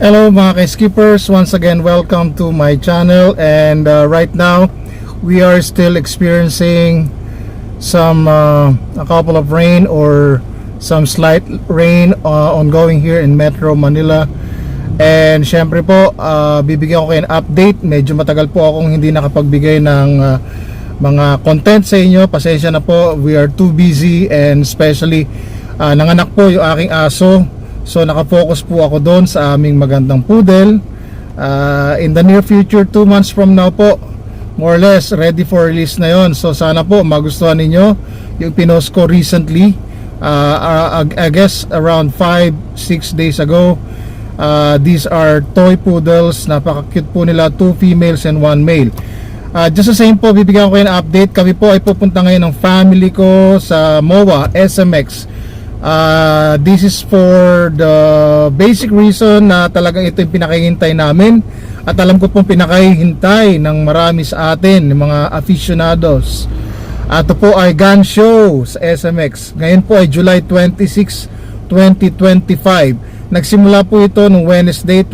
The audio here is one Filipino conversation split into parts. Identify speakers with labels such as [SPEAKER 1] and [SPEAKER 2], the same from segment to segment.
[SPEAKER 1] Hello mga ka-skippers, once again welcome to my channel. And right now we are still experiencing some a couple of rain or some slight rain ongoing here in Metro Manila. And syempre po, bibigyan ko kayo ng update. Medyo matagal po akong hindi nakapagbigay ng mga content sa inyo. Pasensya na po, we are too busy, and especially nanganak po yung aking aso. So nakafocus po ako doon sa aming magandang poodle. In the near future, 2 months from now po, more or less ready for release na yon. So sana po magustuhan ninyo yung pinost ko recently, I guess around 5-6 days ago. These are toy poodles. Napaka-cute po nila, 2 females and 1 male. Just the same po, bibigyan ko kayo ng update. Kami po ay pupunta ngayon ng family ko sa MOA SMX. This is for the basic reason na talagang ito yung pinakahihintay namin, at alam ko pong pinakahihintay ng marami sa atin, ng mga aficionados. Ito po ay gun show sa SMX. Ngayon po ay July 26, 2025. Nagsimula po ito noong Wednesday,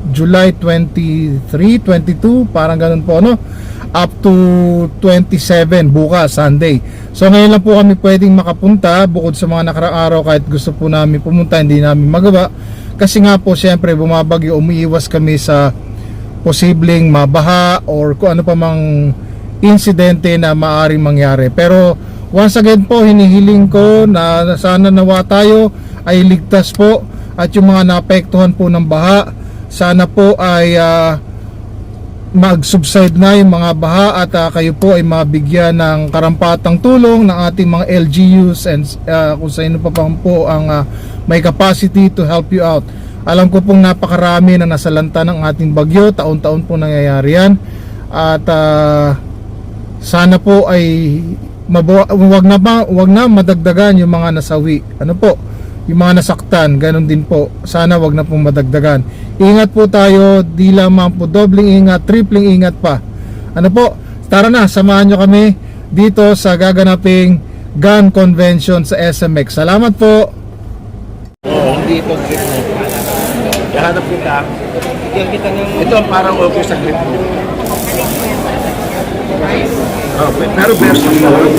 [SPEAKER 1] July 23, 22, parang ganun po, no? Up to 27 bukas, Sunday. So ngayon lang po kami pwedeng makapunta, bukod sa mga nakaraang araw. Kahit gusto po namin pumunta, hindi namin magawa kasi nga po syempre bumabagyo. Umiiwas kami sa posibleng mabaha or kung ano pa mang insidente na maaring mangyari. Pero once again po, hinihiling ko na sana nawa tayo ay ligtas po, at yung mga naapektuhan po ng baha, sana po ay mag-subside na yung mga baha, at kayo po ay mabigyan ng karampatang tulong ng ating mga LGUs and kung sa inyo pa po ang may capacity to help you out. Alam ko pong napakarami na nasalanta ng ating bagyo, taon-taon po nangyayari yan, at sana po ay wag na madagdagan yung mga nasawi, ano po, yung mga nasaktan, ganun din po. Sana wag na pong madagdagan. Ingat po tayo, di lamang po dobling ingat, tripling ingat pa. Ano po, tara na, samahan nyo kami dito sa gaganaping gun convention sa SMX. Salamat po.
[SPEAKER 2] Hindi ito grip mo. Kahanap kita. Ito ang parang okay sa grip mo. Oh, pero version na lang.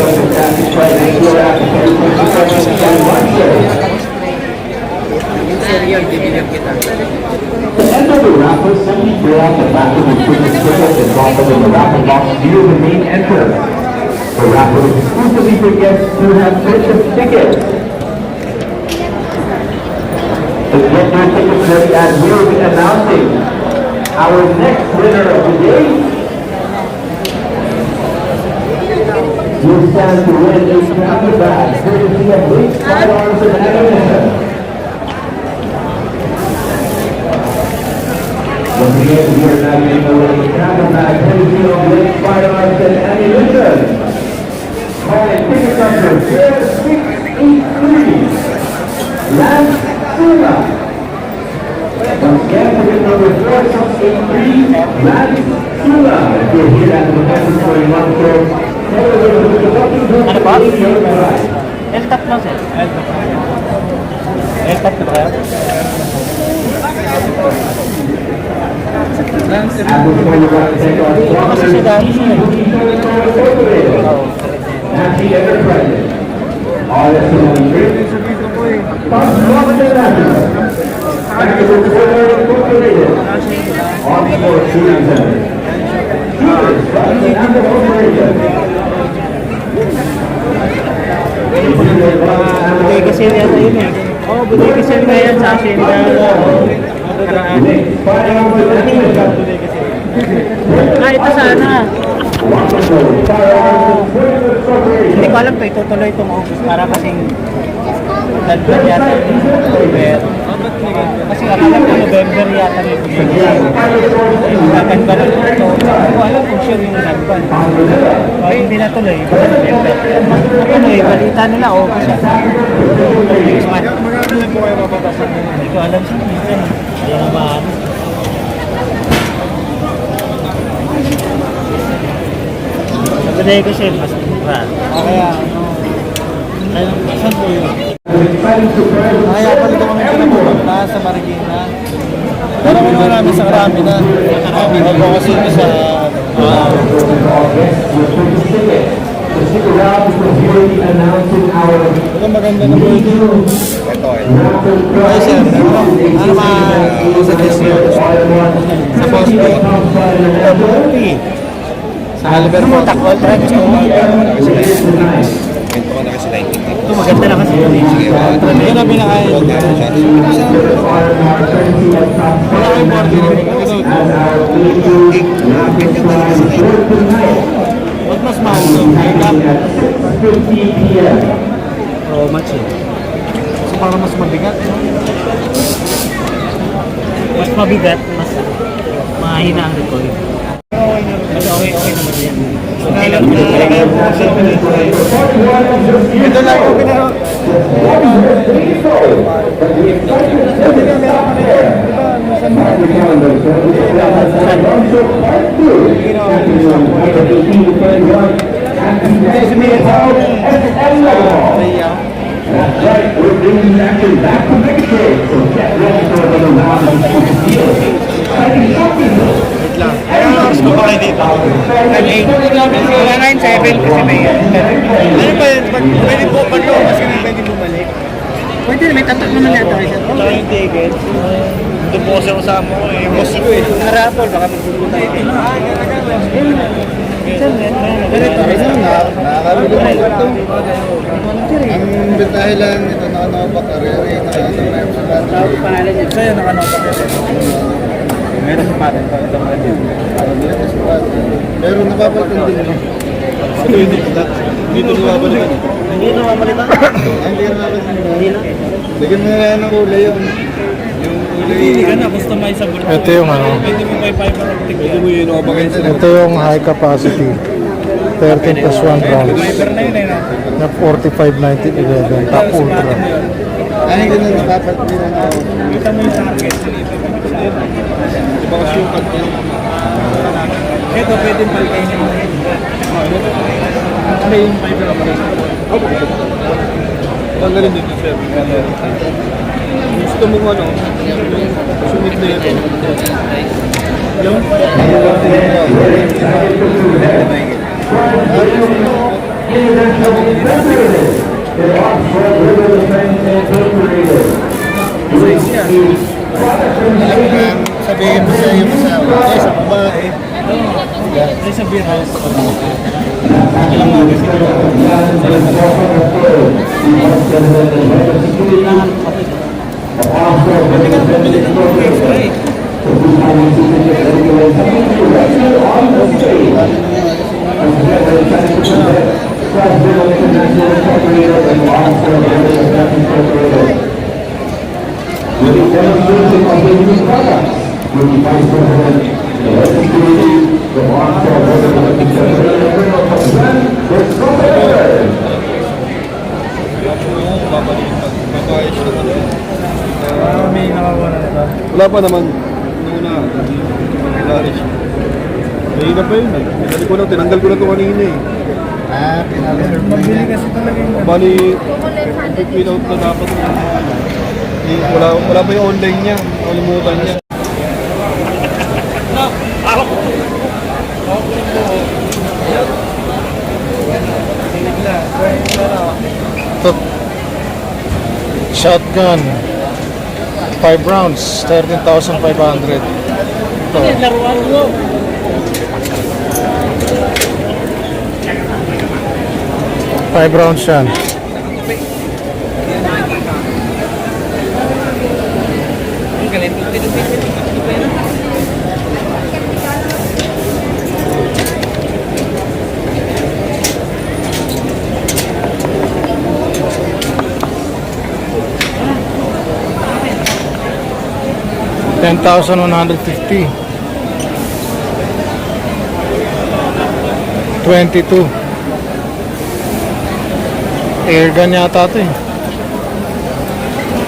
[SPEAKER 2] Serial, bibigyan kita.
[SPEAKER 3] Enter the raffle, simply fill out the back of the ticket ticket and drop it in the raffle box near the main entrance. The raffle is exclusively for guests who have purchased tickets. To get your tickets ready, as we will be announcing our next winner of the day. You stand to win a travel bag courtesy of Lake Firearms and Ammunition. Once again, we are now giving away a travel bag courtesy of Lake Firearms and Ammunition. Calling ticket number 0683, Lance Sula. Once again, ticket number 4683, Lance Sula. If you're here at the Defense 41 Show,
[SPEAKER 4] ano ba? L-top lang sir. L-top na ba kayo? Kasi si Dani siya. Budaya kasi yan yun eh. Oo, budaya kasi yan yan sa asin. Karaan eh. Ito sana. Hindi ko alam ito, itutuloy itong August para kasing dagdag yata. Kasi akala ko November yata rin. Nagban ito. Hindi ko alam kung sure yung nagban. Hindi natuloy. Natuloy, balita nila August yata. Hindi ko alam siya. Hindi naman. Sabi kasi mas mura. Kaya ano, saan po yun? Kaya pala ito kami pinapunta sa Marikina. Pero kung namin sa Karami na. Ako kasi sa... Ito maganda na po ito. Ay sir, ano ma-suggest nyo? Sa post po? Sa Oliver mo, takol. Gusto mo?
[SPEAKER 2] Ito ko na kasi nakikita.
[SPEAKER 4] Ito maganda na kasi. Ito na pinakain. Wala kayo border. Ba't mas mahal ito? Oo, much eh. So parang mas mabigat. Mas mabigat, mas mahina ang recoil. Mas okay naman yan. Ito lang yung pinaro.
[SPEAKER 3] That's right, we're bringing action back to Mexico. So get ready for another round of deal. Exciting something though.
[SPEAKER 4] Wait lang. Kaya oras ko ba kayo dito? 9-8. Wala 9-7 kasi may... Ano ba yun? Pwede po pa ito kasi may pwede bumalik. Pwede na, may tatak naman yata kayo. Wala yung ticket. Doon po kasi ako sa mo. Yung boss ko eh. Narapol, baka magpupunta yun. Ganito.
[SPEAKER 2] Nakakabili mo ito. Ang detahe lang ito, nakanopak karere, nakanopak sa battery.
[SPEAKER 4] Sa'yo nakanopak yun. Meron sa patin pa ito mga dito.
[SPEAKER 2] Pero napapalitan din mo.
[SPEAKER 4] Ito hindi kita. Dito nababalikan. Hindi nababalikan?
[SPEAKER 2] Hindi ka napapalitan mo. Bigyan mo na yan ng kulay yung kulay.
[SPEAKER 4] Hindi ka na, customize sa bulto.
[SPEAKER 1] Ito yung ano.
[SPEAKER 4] Pwede mo may fiber optic yan.
[SPEAKER 2] Pwede mo yun ako bagay sa
[SPEAKER 1] Ito yung high capacity. 13 plus 1 rounds.
[SPEAKER 4] Fiber na yun eh, no?
[SPEAKER 1] Na 45-90-11. Top ultra.
[SPEAKER 2] Ay, ganun napapalitan na ako.
[SPEAKER 4] Kita mo yung target.
[SPEAKER 2] Diba kasi yung cut niya?
[SPEAKER 4] Ito, pwede palkainin mo yun. Ano yung fiber optic?
[SPEAKER 2] Tanggalin dito, sir. Gusto mo ano? Sumit na ito.
[SPEAKER 4] Yung?
[SPEAKER 2] Sabihin mo sa iyo sa babae.
[SPEAKER 4] Ay, sa beer house. May nakawala na ba?
[SPEAKER 2] Wala pa naman. Una, Clarish. Mahina pa yun eh. Pinali ko lang, tinanggal ko na ito kanina eh.
[SPEAKER 4] Mabili kasi talaga yung
[SPEAKER 2] Bali, pin out na dapat. Wala pa yung online niya. Nakalimutan niya.
[SPEAKER 1] Ito. Shotgun. 5 rounds. 13,500. Ito.
[SPEAKER 4] laruan mo.
[SPEAKER 1] 5 rounds yan. $10,150. 22. Airgun yata ito eh.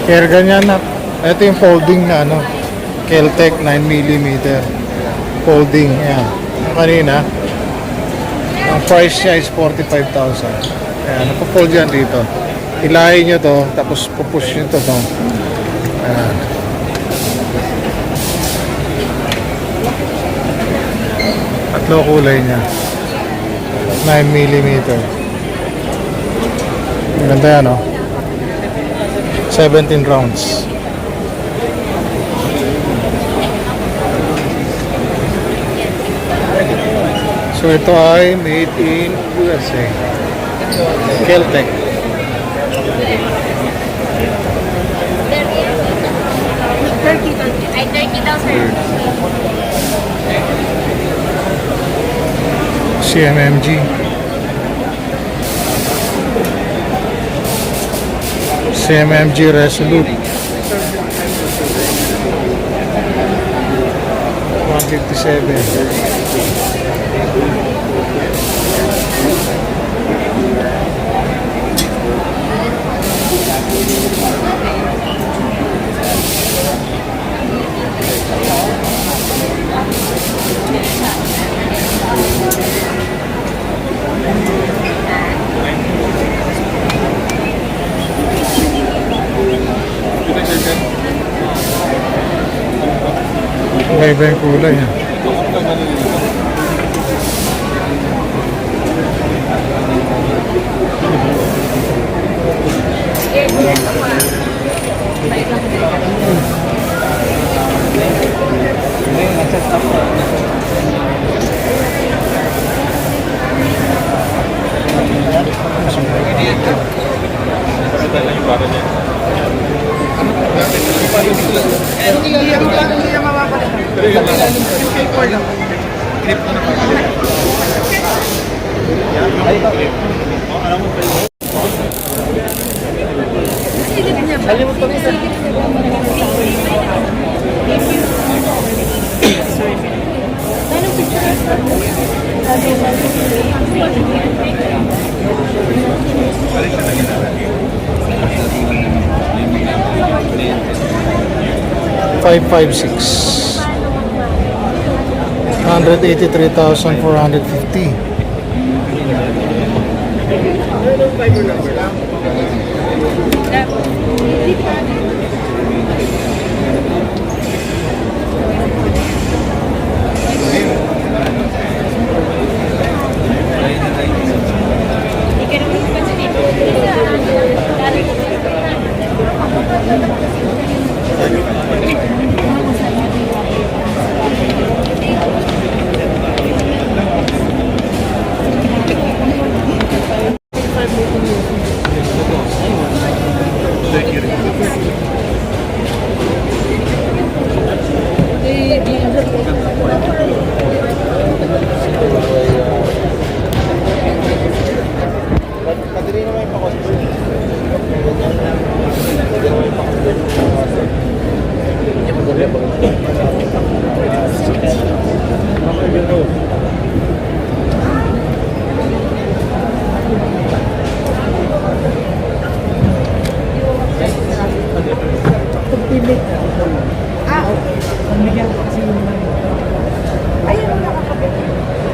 [SPEAKER 1] Airgun yan na. Ito yung folding na ano. Keltec 9mm. Folding. Yan. Yung kanina. Ang price niya is 45,000. Ayan. Napafold yan dito. Hilahin nyo to, tapos pupush nyo to. Ayan. Tatlo kulay niya. 9mm. Maganda yan, oh. 17 rounds. So ito ay made in USA. Keltec.
[SPEAKER 5] Ay, 30,000.
[SPEAKER 1] CMMG. CMMG Resolute. 157. Iba-iba yung kulay. 556. 183,450.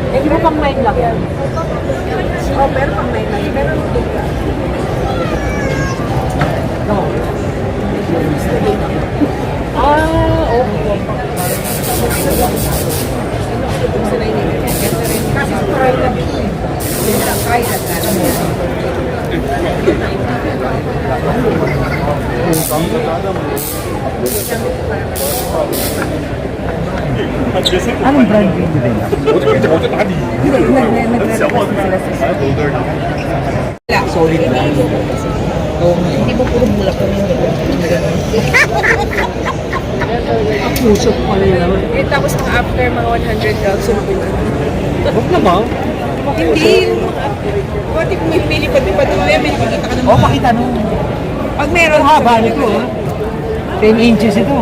[SPEAKER 5] Eh, di ba pang 9 lang yan? Oh, pero pang 9 lang. Pero no. Okay. Kasi try na ito eh. Try na
[SPEAKER 4] Anong brand yung din? Solid na.
[SPEAKER 5] Hindi mo puro bulak ko yung
[SPEAKER 4] Ang puso ko pala yun.
[SPEAKER 5] eh, tapos mga after mga 100 daw, sulpin na.
[SPEAKER 4] Huwag na ba?
[SPEAKER 5] Hindi yung mga after. Pati kung may pili pa doon, may makikita ka naman.
[SPEAKER 4] O, pakita nung.
[SPEAKER 5] Pag meron,
[SPEAKER 4] Ang haba nito, 10 inches ito.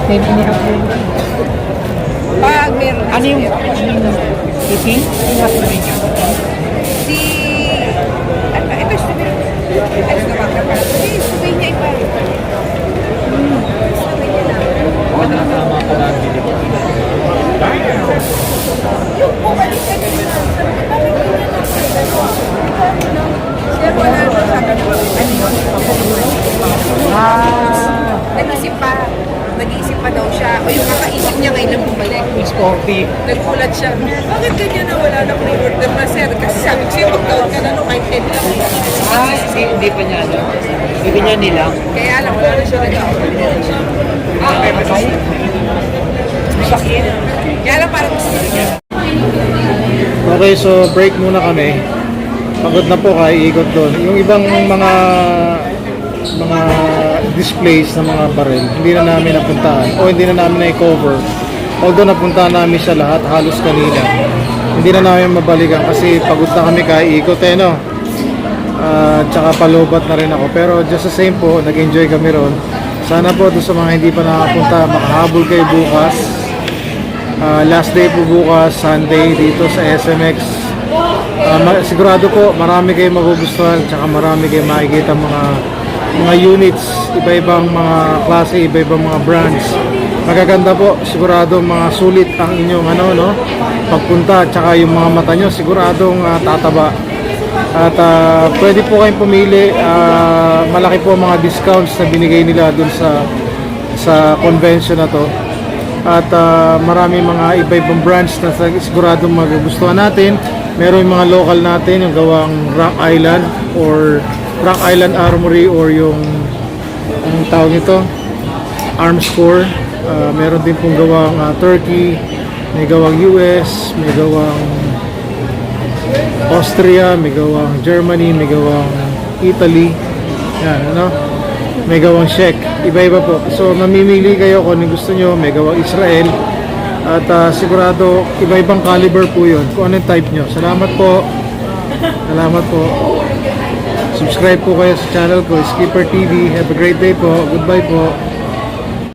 [SPEAKER 4] 10 and a half inches.
[SPEAKER 5] pag meron.
[SPEAKER 4] Ano yung iting?
[SPEAKER 5] Si... Ito, sabi na baka pa. Hindi, sabi niya iba. Sabi niya lang. Yung bumalik ka din na. Sabi ko na lang. Sir, wala na. Sabi siya, o yung kakaisip niya ngayon lang bumalik.
[SPEAKER 4] Sporty.
[SPEAKER 5] Nagkulat siya, bakit ganyan na wala na pre-order na sir? Kasi sabi ko sa'yo, mag-down ka na no, kahit 10 lang.
[SPEAKER 4] Hindi pa niya ano. Hindi niya nilang.
[SPEAKER 5] Kaya alam ko na siya nag-order. Kaya lang parang
[SPEAKER 1] Okay, so break muna kami. Pagod na po kaya ikot doon. Yung ibang mga displays ng mga baril, hindi na namin napuntahan o hindi na namin na-cover. Although napuntahan namin siya lahat halos kanina. Hindi na namin mabalikan kasi pagod na kami kaya ikot no. Tsaka palubat na rin ako. Pero just the same po, nag-enjoy kami ron. Sana po doon sa mga hindi pa nakapunta, makahabol kayo bukas. Last day po bukas, Sunday, dito sa SMX. Sigurado po, marami kayo magugustuhan, tsaka marami kayo makikita mga units, iba-ibang mga klase, iba-ibang mga brands. Magaganda po, sigurado mga sulit ang inyong pagpunta, tsaka yung mga mata nyo, siguradong tataba. At pwede po kayong pumili, malaki po mga discounts na binigay nila dun sa convention na to. At marami mga iba-ibang brands na siguradong magugustuhan natin. Meron yung mga local natin, yung gawang Rock Island or Rock Island Armory or yung anong tawag nito, Arms Corps. Meron din pong gawang Turkey, may gawang US, may gawang Austria, may gawang Germany, may gawang Italy. Yan, may gawang Czech, iba-iba po. So mamimili kayo kung ano gusto nyo. May gawang Israel. At sigurado iba-ibang caliber po yun, kung anong type nyo. Salamat po. Salamat po. Subscribe po kayo sa channel ko, Skipper TV. Have a great day po. Goodbye po.